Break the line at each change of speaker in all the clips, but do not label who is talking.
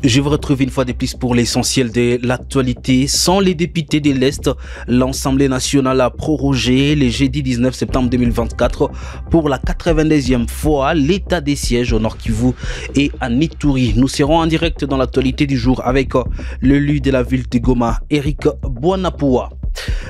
Je vous retrouve une fois de plus pour l'essentiel de l'actualité. Sans les députés de l'Est, l'Assemblée nationale a prorogé le jeudi 19 septembre 2024 pour la 92e fois l'état des sièges au Nord Kivu et à Ituri. Nous serons en direct dans l'actualité du jour avec l'élu de la ville de Goma, Eric Bwanapoua.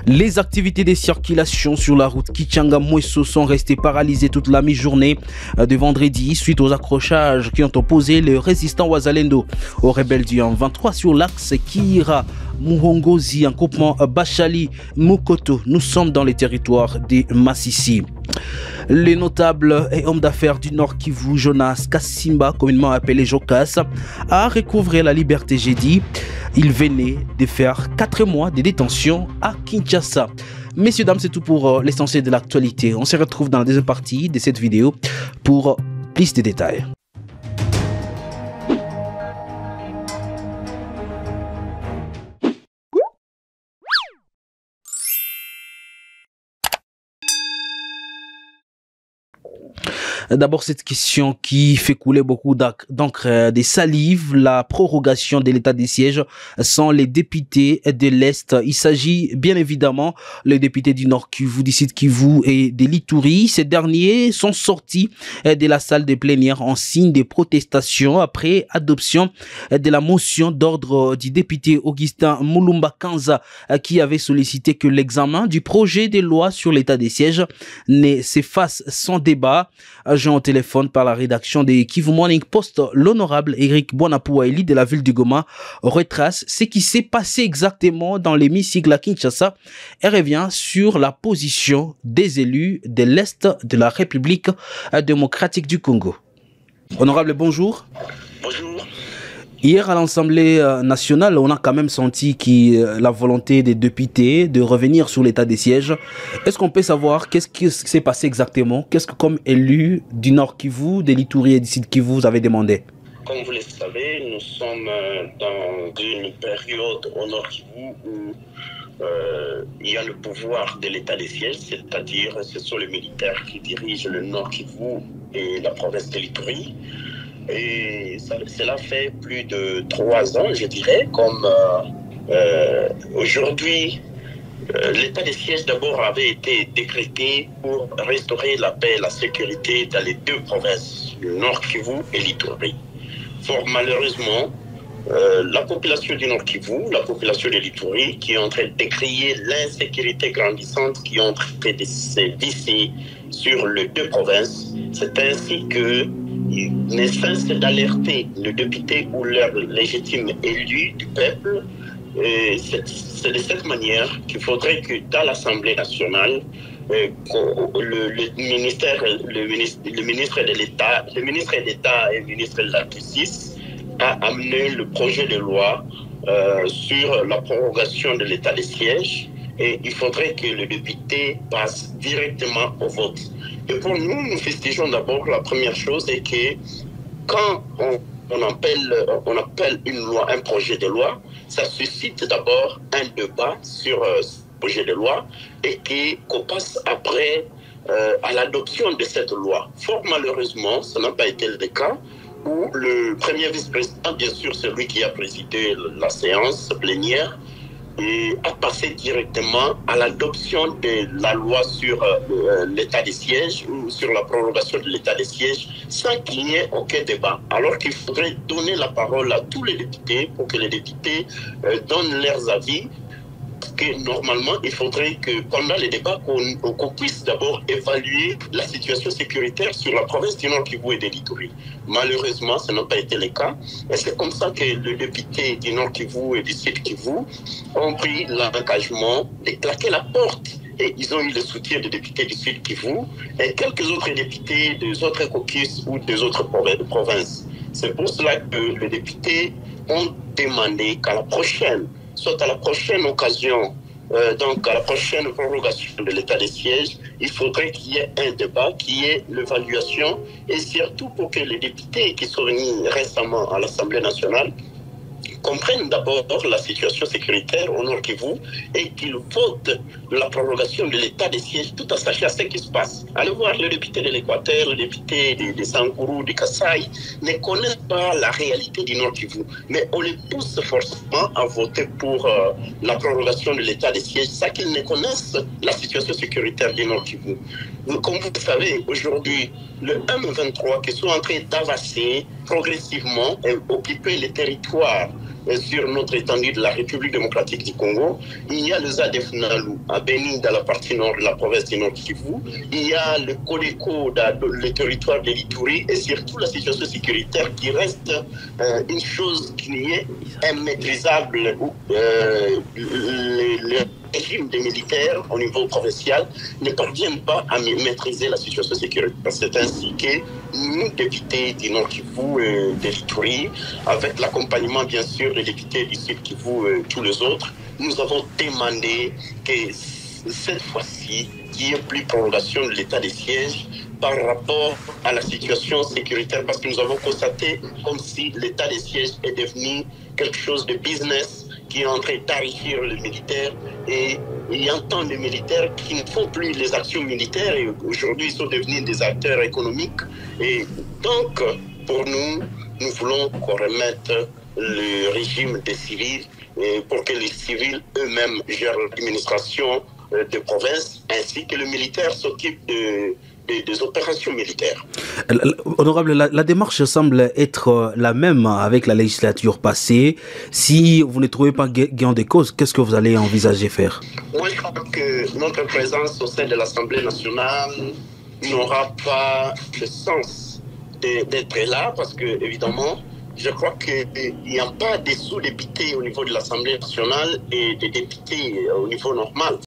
Les activités de circulation sur la route Kichanga-Mweso sont restées paralysées toute la mi-journée de vendredi suite aux accrochages qui ont opposé les résistants Wazalendo aux rebelles du 23 sur l'axe Kira Muhongozi en groupement Bachali Mukoto. Nous sommes dans les territoires des Massissi. Les notables et hommes d'affaires du Nord Kivu, Jonas Kassimba, communément appelé Jokas, a recouvré la liberté jeudi. Il venait de faire 4 mois de détention à Kinshasa. Messieurs, dames, c'est tout pour l'essentiel de l'actualité. On se retrouve dans la deuxième partie de cette vidéo pour plus de détails. D'abord, cette question qui fait couler beaucoup d'encre, des salives, la prorogation de l'état des sièges sans les députés de l'Est. Il s'agit bien évidemment les députés du Nord Kivu, du Sud Kivu et de l'Ituri. Ces derniers sont sortis de la salle de plénière en signe de protestation après adoption de la motion d'ordre du député Augustin Mulumba Kanza qui avait sollicité que l'examen du projet de loi sur l'état des sièges ne s'efface sans débat. Agent au téléphone par la rédaction de Kivu Morning Post, l'honorable Eric Bwanapoua de la ville de Goma retrace ce qui s'est passé exactement dans l'hémicycle à Kinshasa et revient sur la position des élus de l'Est de la République démocratique du Congo. Honorable, bonjour.
Bonjour.
Hier à l'Assemblée nationale, on a quand même senti la volonté des députés de revenir sur l'état des sièges. Est-ce qu'on peut savoir qu'est-ce qui s'est passé exactement? Qu'est-ce que comme élu du Nord Kivu, de l'Ituri et du Sud Kivu, vous avez demandé?
Comme vous le savez, nous sommes dans une période au Nord Kivu où il y a le pouvoir de l'état des sièges, c'est-à-dire ce sont les militaires qui dirigent le Nord Kivu et la province de l'Ituri. Et cela fait plus de 3 ans, je dirais, comme aujourd'hui, l'état des sièges d'abord avait été décrété pour restaurer la paix et la sécurité dans les 2 provinces, le Nord Kivu et l'Ituri. Fort malheureusement, la population du Nord Kivu, la population de l'Ituri, qui est en train de décrier l'insécurité grandissante qui est en train de se visser sur les 2 provinces, c'est ainsi que il ne cesse d'alerter le député ou leur légitime élu du peuple. C'est de cette manière qu'il faudrait que dans l'Assemblée nationale, le ministre d'État et le ministre de la Justice a amené le projet de loi sur la prorogation de l'état des sièges. Et il faudrait que le député passe directement au vote. Et pour nous, nous festigeons d'abord la première chose, c'est que quand on appelle une loi, un projet de loi, ça suscite d'abord un débat sur ce projet de loi et qu'on passe après à l'adoption de cette loi. Fort malheureusement, ça n'a pas été le cas, où le premier vice-président, bien sûr celui qui a présidé la séance plénière, et a passé directement à l'adoption de la loi sur l'état des sièges ou sur la prolongation de l'état des sièges sans qu'il n'y ait aucun débat. Alors qu'il faudrait donner la parole à tous les députés pour que les députés donnent leurs avis. Que normalement, il faudrait que pendant les débats, qu'on puisse d'abord évaluer la situation sécuritaire sur la province du Nord Kivu et de l'Ituri. Malheureusement, ça n'a pas été le cas. Et c'est comme ça que les députés du Nord Kivu et du Sud Kivu ont pris l'engagement de claquer la porte. Et ils ont eu le soutien des députés du Sud Kivu et quelques autres députés des autres caucus ou des autres provinces. C'est pour cela que les députés ont demandé qu'à la prochaine, soit à la prochaine occasion, donc à la prochaine prorogation de l'état des sièges, il faudrait qu'il y ait un débat, qu'il y ait l'évaluation, et surtout pour que les députés qui sont venus récemment à l'Assemblée nationale comprennent d'abord la situation sécuritaire au Nord Kivu et qu'ils votent la prorogation de l'état de siège tout en sachant ce qui se passe. Allez voir le député de l'Équateur, le député de Sankourou, de Kasaï, ne connaissent pas la réalité du Nord Kivu. Mais on les pousse forcément à voter pour la prorogation de l'état de siège, sans qu'ils ne connaissent la situation sécuritaire du Nord Kivu. Comme vous le savez, aujourd'hui, le M23 qui sont en train d'avasser progressivement et occuper les territoires sur notre étendue de la République démocratique du Congo. Il y a le ZADF Nalou à Beni, dans la partie nord de la province du Nord Kivu. Il y a le Codeco dans le territoire de l'Ituri et surtout la situation sécuritaire qui reste une chose qui n'est immaîtrisable. Le régime des militaires au niveau provincial ne parviennent pas à maîtriser la situation sécuritaire. C'est ainsi que nous, députés du Nord Kivu et de l'Ituri, avec l'accompagnement bien sûr des députés du Sud Kivu et tous les autres, nous avons demandé que cette fois-ci, qu'il n'y ait plus prolongation de l'état de siège par rapport à la situation sécuritaire, parce que nous avons constaté comme si l'état de siège est devenu quelque chose de business qui est en train d'enrichir les militaires, et il y a tant de militaires qui ne font plus les actions militaires et aujourd'hui ils sont devenus des acteurs économiques. Et donc pour nous, nous voulons qu'on remette le régime des civils pour que les civils eux-mêmes gèrent l'administration de province, ainsi que le militaire s'occupe des opérations militaires.
Honorable, la démarche semble être la même avec la législature passée. Si vous ne trouvez pas gain de cause, qu'est-ce que vous allez envisager faire?
Moi, je crois que notre présence au sein de l'Assemblée nationale n'aura pas de sens d'être là, parce que, évidemment, je crois qu'il n'y a pas de sous-députés au niveau de l'Assemblée nationale et des députés au niveau normal.